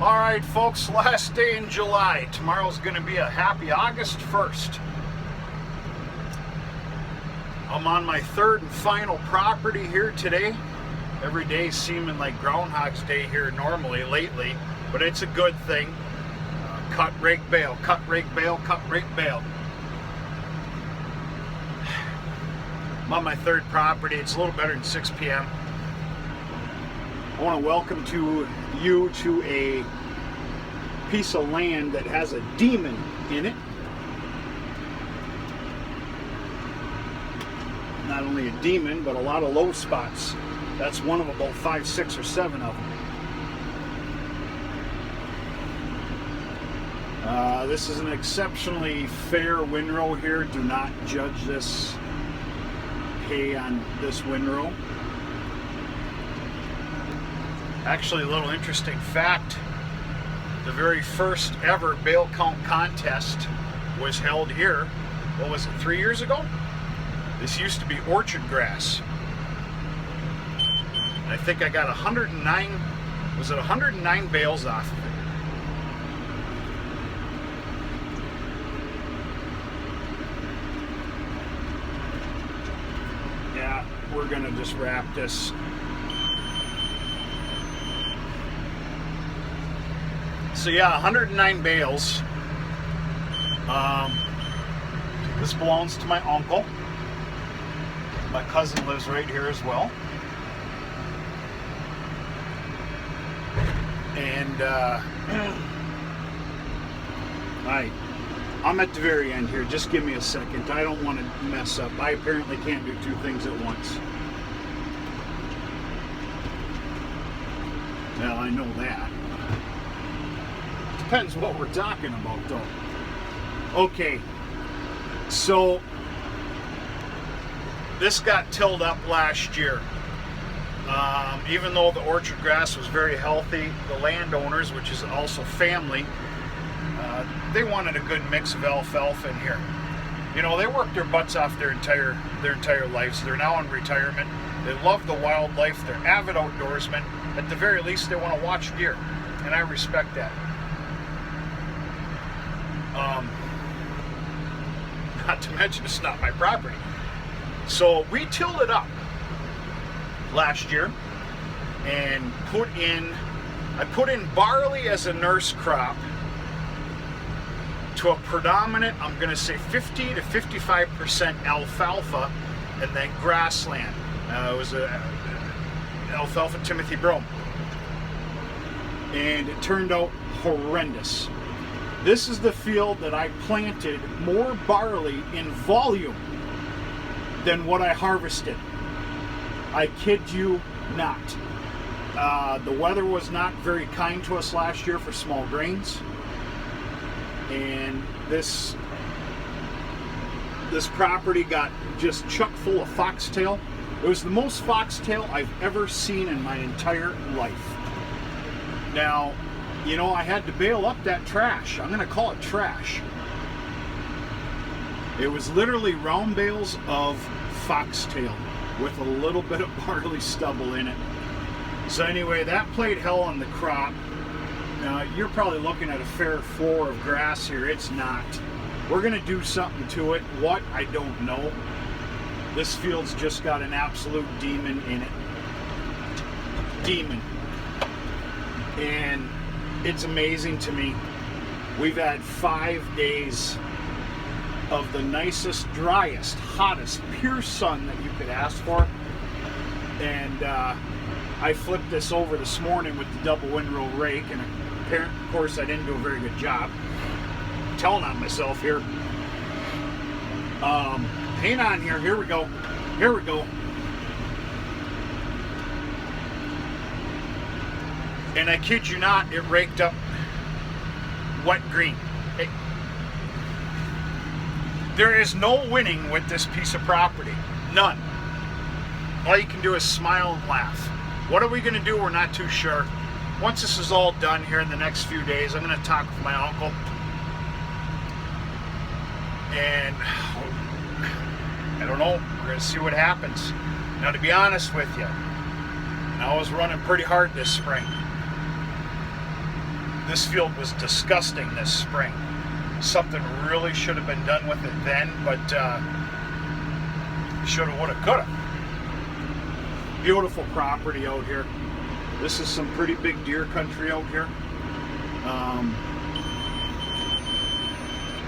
All right, folks, last day in July. Tomorrow's going to be a happy August 1st. I'm on my third and final property here today. Every day seeming like Groundhog's Day here normally lately, but it's a good thing. Cut, rake, bale, cut, rake, bale, cut, rake, bale. I'm on my third property. It's a little better than 6 p.m. I want to welcome you to a piece of land that has a demon in it. Not only a demon, but a lot of low spots. That's one of about 5, 6, or 7 of them. This is an exceptionally fair windrow here. Do not judge this hay on this windrow. Actually, a little interesting fact, the very first ever bale count contest was held here, what was it, 3 years ago? This used to be orchard grass. And I think I got 109, was it 109 bales off of it? Yeah, we're gonna just wrap this. So yeah, 109 bales. This belongs to my uncle. My cousin lives right here as well. And I'm at the very end here. Just give me a second. I don't want to mess up. I apparently can't do 2 things at once. Well, I know that. Depends what we're talking about, though. Okay, so this got tilled up last year. Even though the orchard grass was very healthy, the landowners, which is also family, they wanted a good mix of alfalfa in here. You know, they worked their butts off their entire lives. They're now in retirement. They love the wildlife. They're avid outdoorsmen. At the very least, they want to watch deer, and I respect that. Not to mention, it's not my property. So we tilled it up last year and I put in barley as a nurse crop to a predominant, I'm going to say 50 to 55% alfalfa, and then grassland. It was a alfalfa Timothy brome. And it turned out horrendous. This is the field that I planted more barley in volume than what I harvested. I kid you not. The weather was not very kind to us last year for small grains. And this property got just chock full of foxtail. It was the most foxtail I've ever seen in my entire life. Now, you know, I had to bale up that trash. I'm going to call it trash. It was literally round bales of foxtail with a little bit of barley stubble in it. So anyway, that played hell on the crop. Now, you're probably looking at a fair floor of grass here. It's not. We're going to do something to it. What? I don't know. This field's just got an absolute demon in it. Demon. And it's amazing to me. We've had 5 days of the nicest, driest, hottest, pure sun that you could ask for. And I flipped this over this morning with the double windrow rake, and of course I didn't do a very good job. I'm telling on myself here. Hang on here. Here we go. Here we go. And I kid you not, it raked up wet green. There is no winning with this piece of property. None. All you can do is smile and laugh. What are we going to do? We're not too sure. Once this is all done here in the next few days, I'm going to talk with my uncle. And I don't know. We're going to see what happens. Now, to be honest with you, I was running pretty hard this spring. This field was disgusting this spring. Something really should have been done with it then, but shoulda, woulda, coulda. Beautiful property out here. This is some pretty big deer country out here.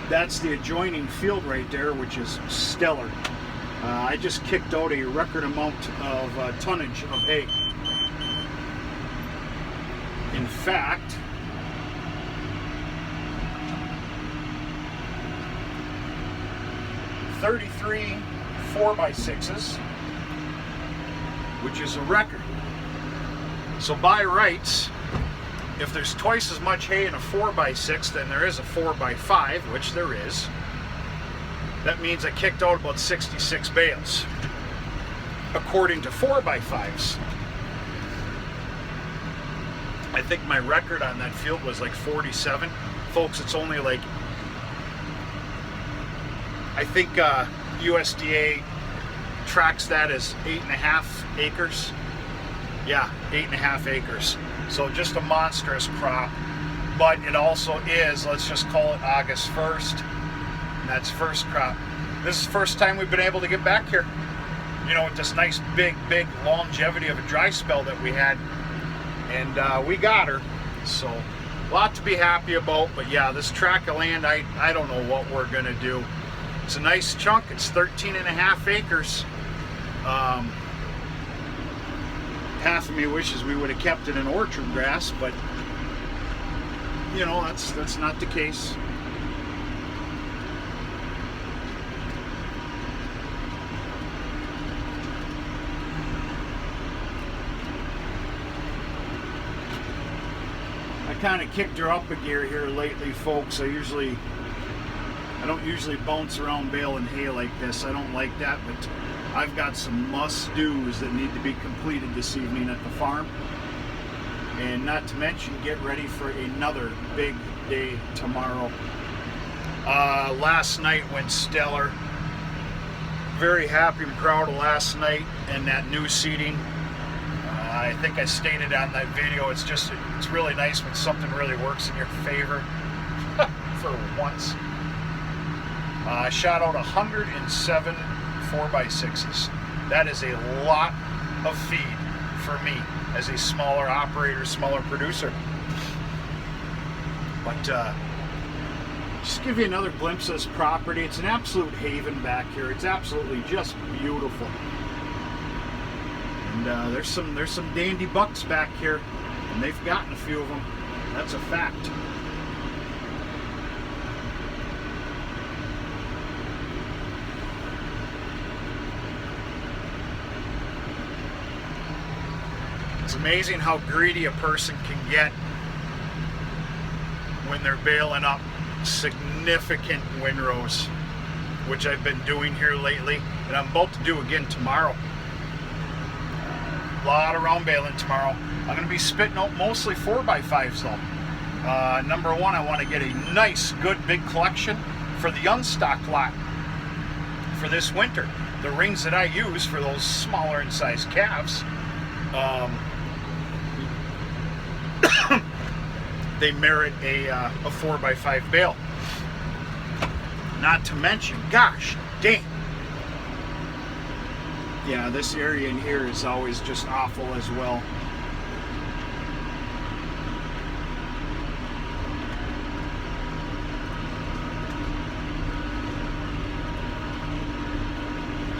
That's the adjoining field right there, which is stellar. I just kicked out a record amount of tonnage of hay. In fact, $33 4x6s, which is a record. So by rights, if there's twice as much hay in a 4x6 than there is a 4x5, which there is, that means I kicked out about 66 bales, according to 4x5s. I think my record on that field was like 47. Folks, it's only like, I think USDA tracks that as 8.5 acres. Yeah, 8.5 acres. So just a monstrous crop, but it also is, let's just call it August 1st, and that's first crop. This is the first time we've been able to get back here, you know, with this nice big longevity of a dry spell that we had, and we got her, so a lot to be happy about. But yeah, this tract of land, I don't know what we're gonna do. It's a nice chunk. It's 13.5 acres. Half of me wishes we would have kept it in orchard grass, but you know, that's not the case. I kind of kicked her up a gear here lately, folks. I don't usually bounce around bale and hay like this. I don't like that, but I've got some must-dos that need to be completed this evening at the farm. And not to mention, get ready for another big day tomorrow. Last night went stellar. Very happy and proud of last night and that new seating. I think I stated on that video, it's really nice when something really works in your favor for once. I shot out 107 4x6s. That is a lot of feed for me as a smaller operator, smaller producer. But just give you another glimpse of this property. It's an absolute haven back here. It's absolutely just beautiful. And there's some dandy bucks back here, and they've gotten a few of them. That's a fact. It's amazing how greedy a person can get when they're baling up significant windrows, which I've been doing here lately, and I'm about to do again tomorrow. A lot of round baling tomorrow. I'm going to be spitting out mostly 4x5s though. Number one, I want to get a nice, good, big collection for the unstock lot for this winter. The rings that I use for those smaller in size calves, they merit a 4x5 bale. Not to mention, gosh dang, yeah, this area in here is always just awful as well.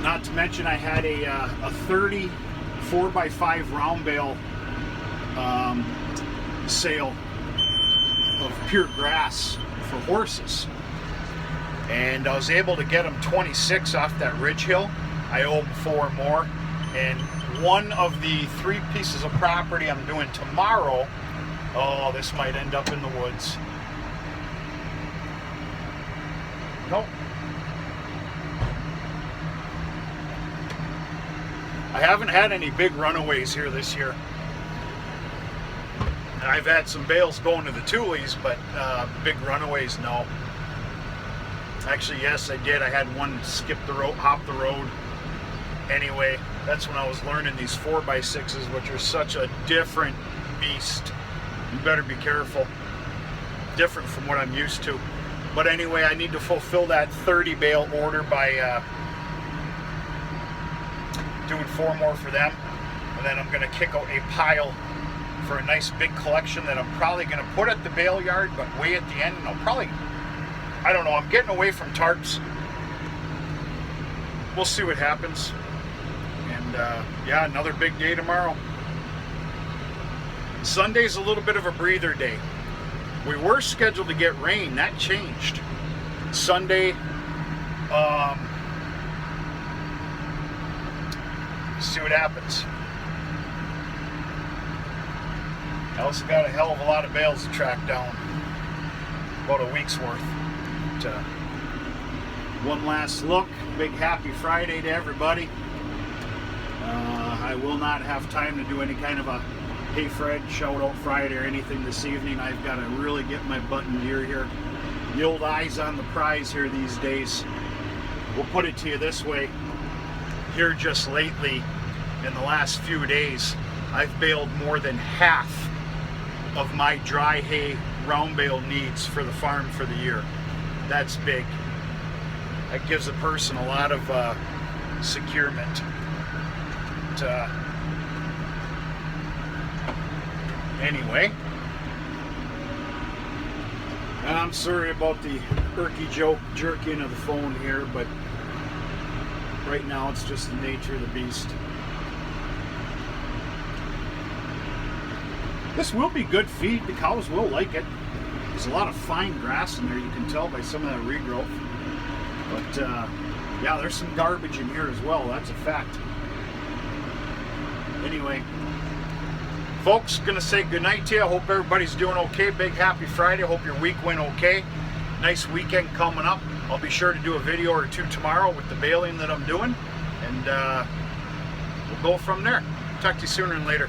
Not to mention, I had a 30 4x5 round bale sale of pure grass for horses, and I was able to get them 26 off that ridge hill. I owe them 4 more, and one of the 3 pieces of property I'm doing tomorrow, oh, this might end up in the woods. Nope. I haven't had any big runaways here this year. I've had some bales going to the Tulies, but big runaways, no. Actually, yes, I did. I had one skip the road, hop the road. Anyway, that's when I was learning these 4x6s, which are such a different beast. You better be careful. different from what I'm used to. But anyway, I need to fulfill that 30 bale order by doing 4 more for them. And then I'm going to kick out a pile for a nice big collection that I'm probably going to put at the bale yard, but way at the end. And I'll probably, I don't know, I'm getting away from tarps. We'll see what happens. And yeah, another big day tomorrow. Sunday's a little bit of a breather day. We were scheduled to get rain. That changed. Sunday, see what happens. I also got a hell of a lot of bales to track down. About a week's worth. But, one last look. Big happy Friday to everybody. I will not have time to do any kind of a Hey Fred shout out Friday or anything this evening. I've got to really get my butt in gear here. The old eyes on the prize here these days. We'll put it to you this way. Here just lately, in the last few days, I've baled more than half of my dry hay round bale needs for the farm for the year. That's big. That gives a person a lot of securement. But, anyway, and I'm sorry about the irky joke jerking of the phone here, but right now it's just the nature of the beast. This will be good feed. The cows will like it. There's a lot of fine grass in there, you can tell by some of that regrowth. But yeah, there's some garbage in here as well. That's a fact. Anyway, folks, gonna say goodnight to you. I hope everybody's doing okay. Big happy Friday. Hope your week went okay. Nice weekend coming up. I'll be sure to do a video or two tomorrow with the baling that I'm doing, and we'll go from there. Talk to you sooner and later.